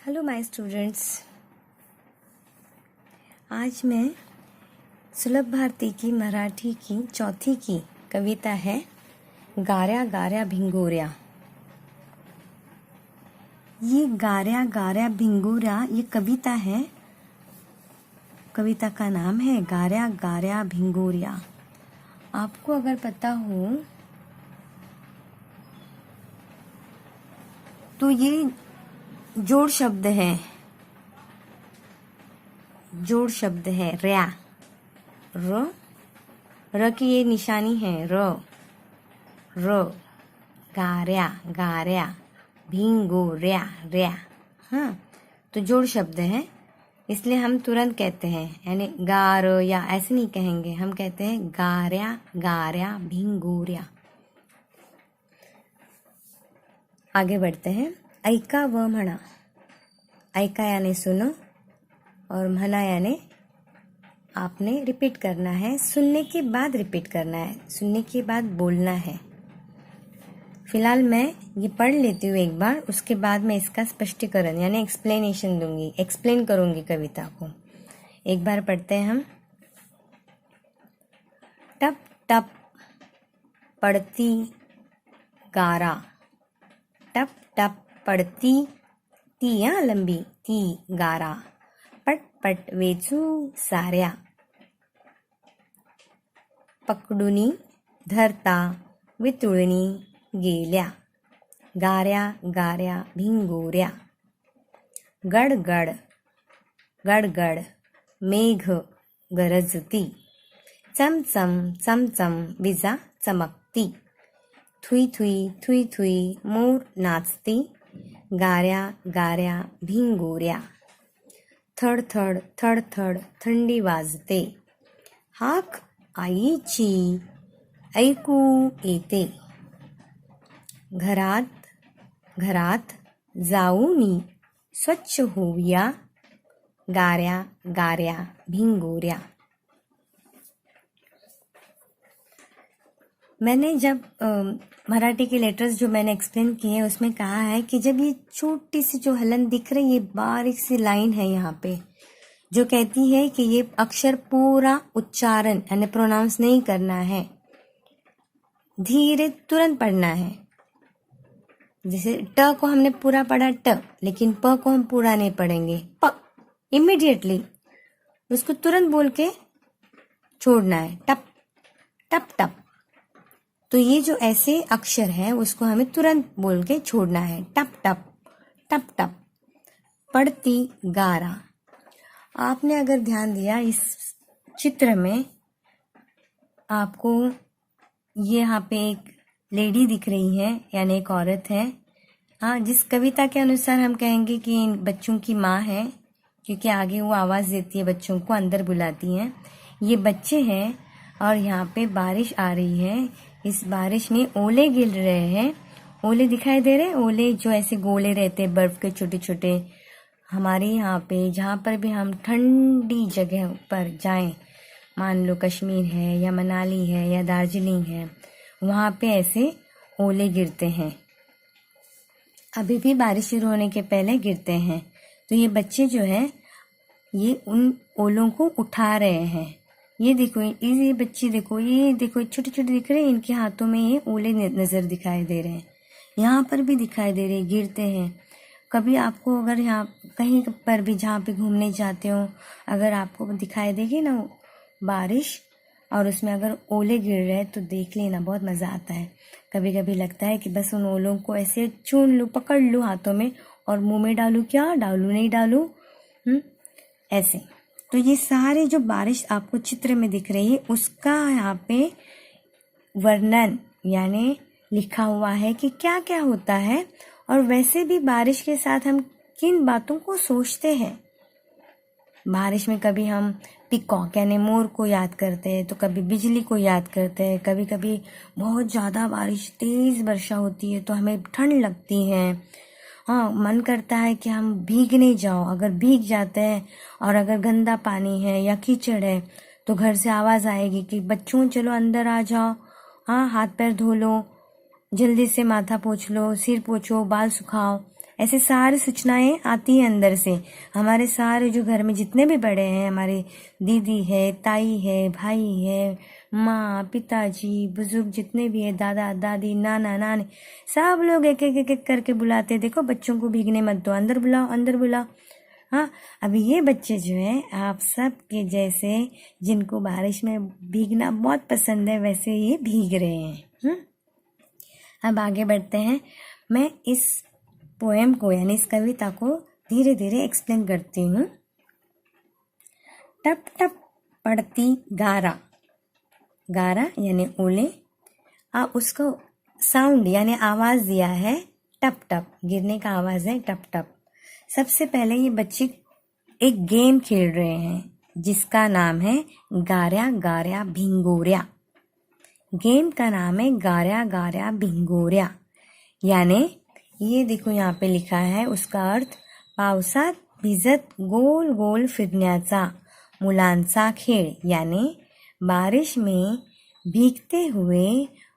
Hello my students. आज मैं सुलभ भारती की मराठी की चौथी की कविता है गाऱ्या गाऱ्या भिंगोऱ्या। ये गाऱ्या गाऱ्या भिंगोऱ्या ये कविता है। कविता का नाम है गाऱ्या गाऱ्या भिंगोऱ्या। आपको अगर पता हो तो ये जोड़ शब्द है। जोड़ शब्द है रया। र की ये निशानी है र गाऱ्या गाऱ्या भिंगोऱ्या रया। हाँ, तो जोड़ शब्द है, इसलिए हम तुरंत कहते हैं, यानी गार या ऐसे नहीं कहेंगे, हम कहते हैं गाऱ्या गाऱ्या भिंगोऱ्या। आगे बढ़ते हैं। ऐका व म्हणा। ऐका यानी सुनो और म्हणा यानी आपने रिपीट करना है। सुनने के बाद रिपीट करना है, सुनने के बाद बोलना है। फिलहाल मैं ये पढ़ लेती हूँ एक बार, उसके बाद मैं इसका स्पष्टीकरण यानी एक्सप्लेनेशन दूंगी, एक्सप्लेन करूंगी कविता को। एक बार पढ़ते हैं हम। टप टप पड़ती गारा। टप टप पड़ती ती या लंबी ती गारा। पट पट वेचू साऱ्या। पकडुनी धरता वितुळणी गेल्या। गाऱ्या गाऱ्या भिंगोऱ्या। गडगड गडगड मेघ गरजती। चमचम चमचम विजा चमकती। थुई थुई थुई थुई मोर नाचती। गाऱ्या गाऱ्या भिंगोऱ्या। थडथड थडथड थंडी वाजते। हाक आईची ऐकू येते। घरात घरात जाऊनी स्वच्छ होऊया। गाऱ्या गाऱ्या भिंगोऱ्या। मैंने जब मराठी के लेटर्स जो मैंने एक्सप्लेन किए हैं उसमें कहा है कि जब ये छोटी सी जो हलन दिख रही है, बारीक सी लाइन है यहाँ पे जो कहती है कि ये अक्षर पूरा उच्चारण यानी प्रोनाउंस नहीं करना है, धीरे तुरंत पढ़ना है। जैसे ट को हमने पूरा पढ़ा ट, लेकिन प को हम पूरा नहीं पढ़ेंगे। प इमीडिएटली उसको तुरंत बोल के छोड़ना है। टप टप टप। तो ये जो ऐसे अक्षर है उसको हमें तुरंत बोल के छोड़ना है। टप टप टप टप पड़ती गारा। आपने अगर ध्यान दिया इस चित्र में, आपको ये यहाँ पे एक लेडी दिख रही है, यानी एक औरत है। हाँ, जिस कविता के अनुसार हम कहेंगे कि इन बच्चों की माँ है, क्योंकि आगे वो आवाज़ देती है बच्चों को, अंदर बुलाती हैं। ये बच्चे हैं और यहाँ पे बारिश आ रही है। इस बारिश में ओले गिर रहे हैं। ओले दिखाई दे रहे हैं, ओले जो ऐसे गोले रहते हैं बर्फ के छोटे छोटे। हमारे यहाँ पे जहाँ पर भी हम ठंडी जगह पर जाएं, मान लो कश्मीर है या मनाली है या दार्जिलिंग है, वहाँ पे ऐसे ओले गिरते हैं। अभी भी बारिश शुरू होने के पहले गिरते हैं। तो ये बच्चे जो है ये उन ओलों को उठा रहे हैं। ये देखो, ये बच्चे देखो, ये देखो छोटे छोटे दिख रहे हैं, इनके हाथों में ये ओले नजर दिखाई दे रहे हैं। यहाँ पर भी दिखाई दे रहे हैं, गिरते हैं। कभी आपको अगर यहाँ कहीं पर भी जहाँ पे घूमने जाते हो, अगर आपको दिखाई देगी ना बारिश और उसमें अगर ओले गिर रहे हैं तो देख लेना, बहुत मज़ा आता है। कभी कभी लगता है कि बस उन ओलों को ऐसे चून लूँ, पकड़ लूँ हाथों में और मुंह में डालूँ। क्या डालूँ, नहीं डालूँ, ऐसे। तो ये सारे जो बारिश आपको चित्र में दिख रही है उसका यहाँ पे वर्णन यानी लिखा हुआ है कि क्या क्या होता है। और वैसे भी बारिश के साथ हम किन बातों को सोचते हैं। बारिश में कभी हम पिकॉक यानी मोर को याद करते हैं, तो कभी बिजली को याद करते हैं। कभी कभी बहुत ज़्यादा बारिश, तेज़ वर्षा होती है तो हमें ठंड लगती है। हाँ, मन करता है कि हम भीगने जाओ। अगर भीग जाते हैं और अगर गंदा पानी है या कीचड़ है तो घर से आवाज़ आएगी कि बच्चों चलो अंदर आ जाओ, हाँ हाथ पैर धो लो, जल्दी से माथा पोंछ लो, सिर पोंछो, बाल सुखाओ। ऐसे सारी सूचनाएं आती है अंदर से। हमारे सारे जो घर में जितने भी बड़े हैं, हमारे दीदी है, ताई है, भाई है, माँ, पिताजी, बुजुर्ग जितने भी है, दादा दादी, नाना नानी, सब लोग एक एक एक एक करके बुलाते हैं, देखो बच्चों को भीगने मत दो, अंदर बुलाओ, अंदर बुलाओ। हाँ, अब ये बच्चे जो है आप सब के जैसे, जिनको बारिश में भीगना बहुत पसंद है, वैसे ये भीग रहे हैं। अब आगे बढ़ते हैं। मैं इस पोएम को यानी इस कविता को धीरे धीरे एक्सप्लेन करती हूँ। टप टप पड़ती गारा, गारा यानी ओले, उसको साउंड यानी आवाज दिया है टप टप, गिरने का आवाज है टप टप। सबसे पहले ये बच्चे एक गेम खेल रहे हैं जिसका नाम है गार्या गार्या भिंगोर्या। गेम का नाम है गार्या गार्या भिंगोर्या, यानी ये देखो यहाँ पे लिखा है, उसका अर्थ पावसात भिजत गोल गोल फिरण्याचा मुलांचा खेळ, यानी बारिश में भीगते हुए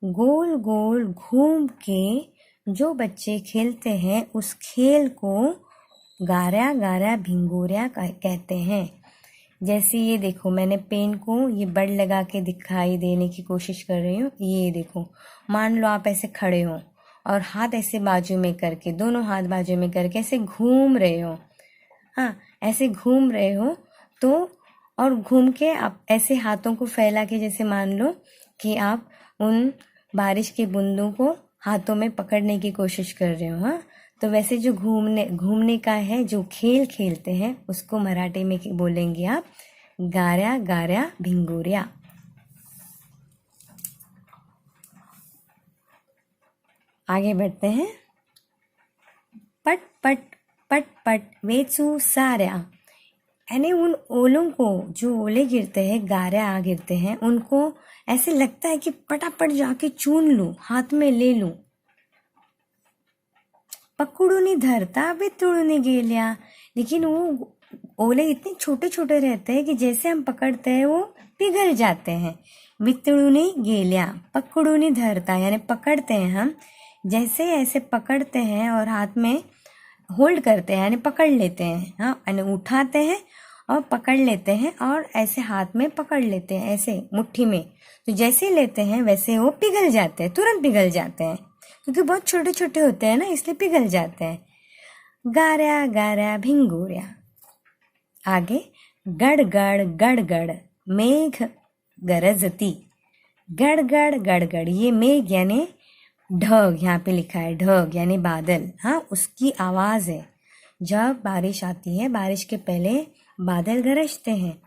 गोल गोल घूम के जो बच्चे खेलते हैं उस खेल को गार्या गार्या भिंगोर्या कहते हैं। जैसे ये देखो, मैंने पेन को ये बड़ लगा के दिखाई देने की कोशिश कर रही हूँ। ये देखो, मान लो आप ऐसे खड़े हो और हाथ ऐसे बाजू में करके, दोनों हाथ बाजू में करके ऐसे घूम रहे हो। हाँ, ऐसे घूम रहे हो तो, और घूम के आप ऐसे हाथों को फैला के, जैसे मान लो कि आप उन बारिश की बूंदों को हाथों में पकड़ने की कोशिश कर रहे हो। हाँ, तो वैसे जो घूमने का है, जो खेल खेलते हैं, उसको मराठी में बोलेंगे आप गार्या गार्या भिंगोर्या। आगे बढ़ते हैं। पट पट पट पट वेचू सार्या, यानी उन ओलों को, जो ओले गिरते हैं, गार्या गिरते हैं, उनको ऐसे लगता है कि पटापट जाके चून लूं, हाथ में ले लूं। पकड़ूनी धरता वितुळूनी गेल्या, लेकिन वो ओले इतने छोटे छोटे रहते हैं कि जैसे हम पकड़ते हैं वो पिघल जाते हैं। वितुळूनी गेल्या, पकड़ूनी धरता, यानी पकड़ते हैं हम, जैसे ऐसे पकड़ते हैं और हाथ में होल्ड करते हैं, यानी पकड़ लेते हैं। हाँ, यानी उठाते हैं और पकड़ लेते हैं और ऐसे हाथ में पकड़ लेते हैं, ऐसे मुट्ठी में। तो जैसे लेते हैं वैसे वो पिघल जाते हैं, तुरंत पिघल जाते हैं, क्योंकि बहुत छोटे छोटे होते हैं ना, इसलिए पिघल जाते हैं। गार्या गार्या भिंगोर्या। आगे, गड़गड़ गड़गड़ मेघ गरजती, गड़गड़ गड़गड़, ये मेघ यानी ढग, यहाँ पे लिखा है ढग यानी बादल। हाँ, उसकी आवाज है। जब बारिश आती है, बारिश के पहले बादल गरजते हैं,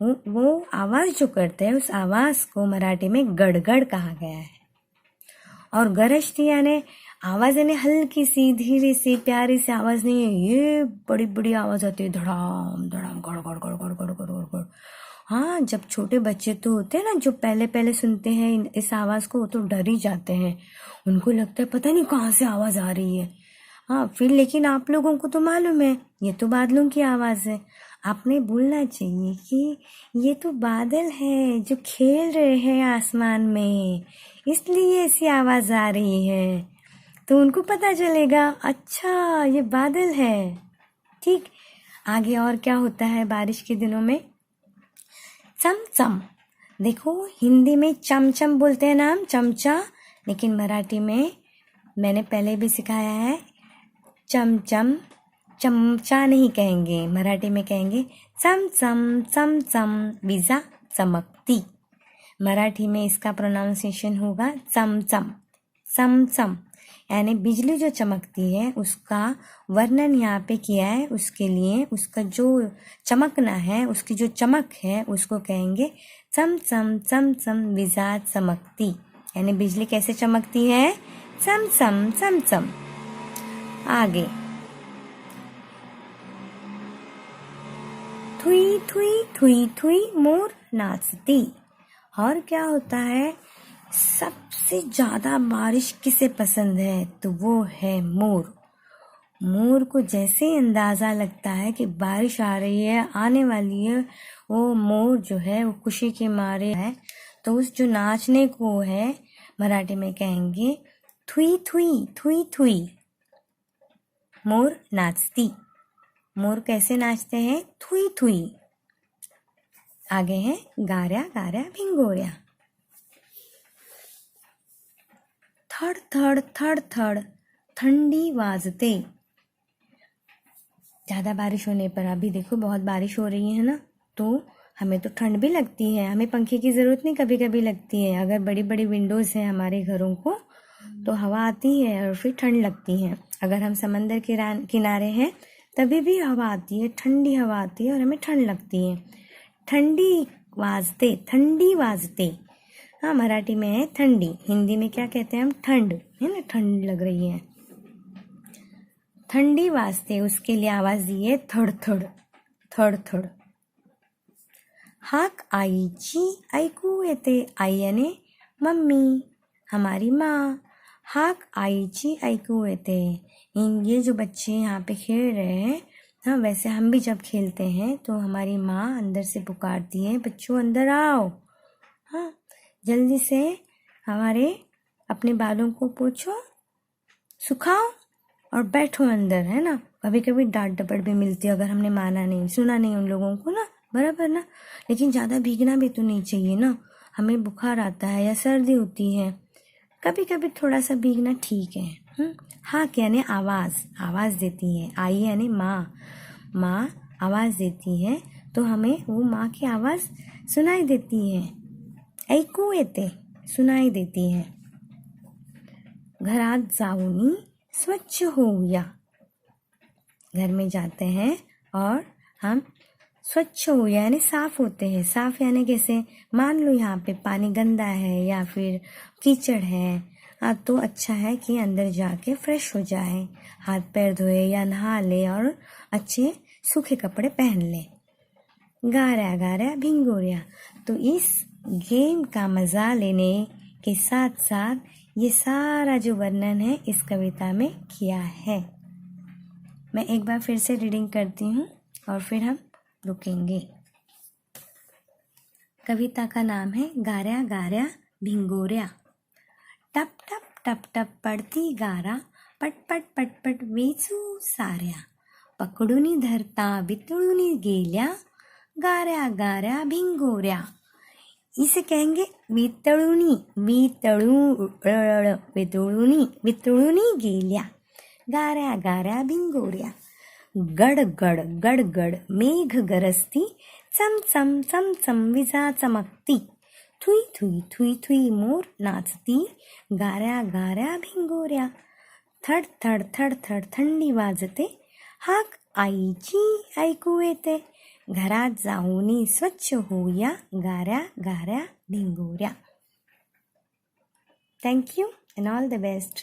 वो आवाज जो करते हैं, उस आवाज को मराठी में गड़गड़ कहा गया है। और गरजती यानी आवाज, यानी हल्की सी, धीरे सी, प्यारी सी आवाज नहीं है, ये बड़ी बड़ी आवाज आती है, धड़ाम धड़ाम, गड़ गड़ गड़ गड़ गड़ गड़ गड़। हाँ, जब छोटे बच्चे तो होते हैं ना, जो पहले पहले सुनते हैं इस आवाज को, तो डर ही जाते हैं, उनको लगता है पता नहीं कहाँ से आवाज आ रही है। हाँ, फिर लेकिन आप लोगों को तो मालूम है ये तो बादलों की आवाज है। आपने बोलना चाहिए कि ये तो बादल है जो खेल रहे हैं आसमान में, इसलिए ऐसी आवाज आ रही है, तो उनको पता चलेगा अच्छा ये बादल है। ठीक, आगे और क्या होता है बारिश के दिनों में? चमचम। देखो, हिंदी में चमचम बोलते हैं ना हम, चमचा, लेकिन मराठी में मैंने पहले भी सिखाया है, चमचम, चमचा नहीं कहेंगे, मराठी में कहेंगे चमचम चमचम विजा चमकती। मराठी में इसका प्रोनाउंसिएशन होगा चमचम, चमचम, यानी बिजली जो चमकती है उसका वर्णन यहाँ पे किया है। उसके लिए उसका जो चमकना है, उसकी जो चमक है, उसको कहेंगे चमचम चमचम विजा चमकती, यानी बिजली कैसे चमकती है, चमचम चमचम। आगे, थुई थुई थुई थुई मोर नाचती। और क्या होता है, सबसे ज्यादा बारिश किसे पसंद है, तो वो है मोर। मोर को जैसे ही अंदाजा लगता है कि बारिश आ रही है, आने वाली है, वो मोर जो है वो खुशी के मारे है, तो उस जो नाचने को है मराठी में कहेंगे थुई थुई थुई थुई। मोर नाचती। मोर कैसे नाचते हैं? Thuy Thuy. आगे है गाऱ्या गाऱ्या भिंगोऱ्या। थड़ थड़ थड़ थड़ ठंडी वाजते। ज़्यादा बारिश होने पर, अभी देखो बहुत बारिश हो रही है ना, तो हमें तो ठंड भी लगती है, हमें पंखे की ज़रूरत नहीं कभी कभी लगती है। अगर बड़ी बड़ी विंडोज़ हैं हमारे घरों को तो हवा आती है और फिर ठंड लगती है। अगर हम समंदर के किनारे हैं तभी भी हवा आती है, ठंडी हवा आती है और हमें ठंड लगती है। ठंडी वाजते, ठंडी वाजते। हाँ, मराठी में है ठंडी, हिंदी में क्या कहते हैं हम? ठंड, है ना, ठंड लग रही है। ठंडी वाजते, उसके लिए आवाज दी है थड़ थड़, थड़ थड़। हाक आईची ऐकू येते। आई यानी मम्मी, हमारी माँ। हाक आईची ऐकू येते। ये जो बच्चे यहाँ पे खेल रहे हैं, हाँ, वैसे हम भी जब खेलते हैं तो हमारी माँ अंदर से पुकारती है, बच्चों अंदर आओ। हाँ, जल्दी से हमारे अपने बालों को पोंछो, सुखाओ और बैठो अंदर, है ना। कभी कभी डांट डपट भी मिलती है अगर हमने माना नहीं, सुना नहीं उन लोगों को ना, बराबर ना। लेकिन ज़्यादा भीगना भी तो नहीं चाहिए ना, हमें बुखार आता है या सर्दी होती है, कभी कभी थोड़ा सा भीगना ठीक है। हाक यानी आवाज़, आवाज़ देती है। आई यानी माँ, माँ आवाज़ देती है तो हमें वो माँ की आवाज़ सुनाई देती है। ऐकू येते, सुनाई देती है। घरात जाऊनी स्वच्छ होऊया। घर में जाते हैं और हम स्वच्छ हो यानी साफ होते हैं। साफ यानी कैसे? मान लो यहाँ पे पानी गंदा है या फिर कीचड़ है, तो अच्छा है कि अंदर जाके फ्रेश हो जाए, हाथ पैर धोए या नहा ले और अच्छे सूखे कपड़े पहन ले। गारा गारा भिंगोरिया। तो इस गेम का मज़ा लेने के साथ साथ ये सारा जो वर्णन है इस कविता में किया है। मैं एक बार फिर से रीडिंग करती हूँ और फिर हम रुकेंगे। कविता का नाम है गाऱ्या गाऱ्या भिंगोऱ्या। टप टप टप टप पडती गारा, पट पट पट पट वेचू साऱ्या। पकडूनी धरता वितळूनी गेल्या, गाऱ्या गाऱ्या भिंगोऱ्या। इसे कहेंगे वितळूनी, वितळूनी, वितळूनी गेल्या, गाऱ्या गाऱ्या भिंगोऱ्या। गड गड गड गड मेघ गरजती, चम चम चम चम विजा चमकती। थुई थुई थुई थुई मोर नाचती, गाऱ्या गाऱ्या भिंगोऱ्या। थड थड थड थड थंडी वाजते, हाक आईची ऐकू येते। घरात जाऊनी स्वच्छ होऊया, गाऱ्या गाऱ्या भिंगोऱ्या। Thank you and all the best.